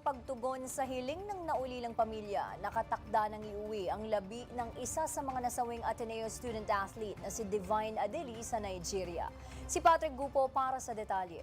pagtugon sa hiling ng naulilang pamilya, nakatakda ng iuwi ang labi ng isa sa mga nasawing Ateneo student athlete na si Divine Adeli sa Nigeria. Si Patrick Gupo para sa detalye.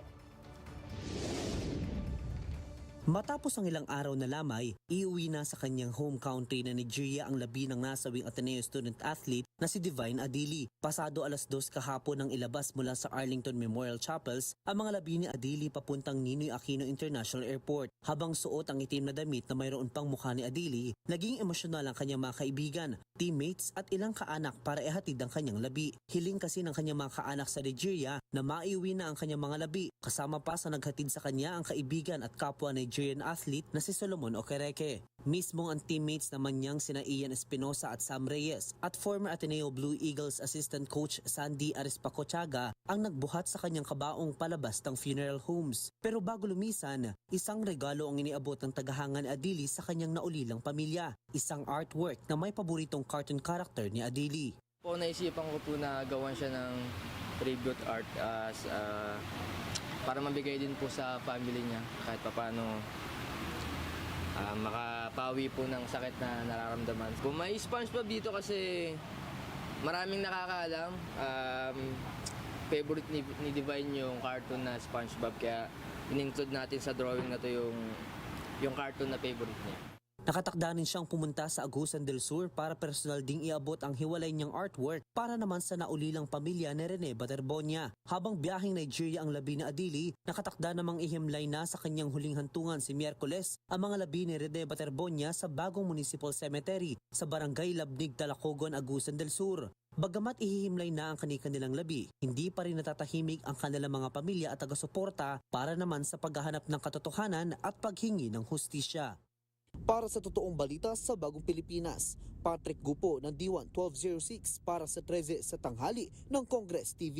Matapos ang ilang araw na lamay, iuwi na sa kanyang home country na Nigeria ang labi ng nasawing Ateneo student athlete na si Divine Adeli. Pasado 2:00 kahapon nang ilabas mula sa Arlington Memorial Chapels ang mga labi ni Adeli papuntang Ninoy Aquino International Airport. Habang suot ang itim na damit na mayroon pang mukha ni Adeli, naging emosyonal ang kanyang mga kaibigan, teammates at ilang kaanak para ihatid ang kanyang labi. Hiling kasi ng kanyang mga kaanak sa Nigeria na maiuwi na ang kanyang mga labi, kasama pa sa naghatid sa kanya ang kaibigan at kapwa Nigerian athlete na si Solomon Okereke. Mismong ang teammates naman niyang sina Ian Espinosa at Sam Reyes at former Ateneo Blue Eagles assistant coach Sandy Arispacochaga ang nagbuhat sa kanyang kabaong palabas ng funeral homes. Pero bago lumisan, isang regalo ang iniabot ng tagahanga ni Adeli sa kanyang naulilang pamilya, isang artwork na may paboritong cartoon character ni Adeli. Po naisipan ko po na gawan siya ng tribute art as para mabigay din po sa family niya kahit papaano makapawi po ng sakit na nararamdaman. Kung may SpongeBob dito kasi maraming nakakaalam, favorite ni Divine yung cartoon na SpongeBob kaya in-include natin sa drawing na to yung cartoon na favorite niya. Nakatakda rin siyang pumunta sa Agusan del Sur para personal ding iabot ang hiwalay niyang artwork para naman sa naulilang pamilya ni Rene Baterbonia. Habang biyaheng Nigeria ang labi ni Adeli, nakatakda namang ihimlay na sa kanyang huling hantungan si Miyerkules ang mga labi ni Rene Baterbonia sa bagong municipal cemetery sa barangay Labnig, Talacogon, Agusan del Sur. Bagamat ihihimlay na ang kanilang labi, hindi pa rin natatahimik ang kanilang mga pamilya at taga-suporta para naman sa paghahanap ng katotohanan at paghingi ng hustisya. Para sa totoong balita sa Bagong Pilipinas, Patrick Gupo ng D1 1206 para sa 13 sa tanghali ng Congress TV.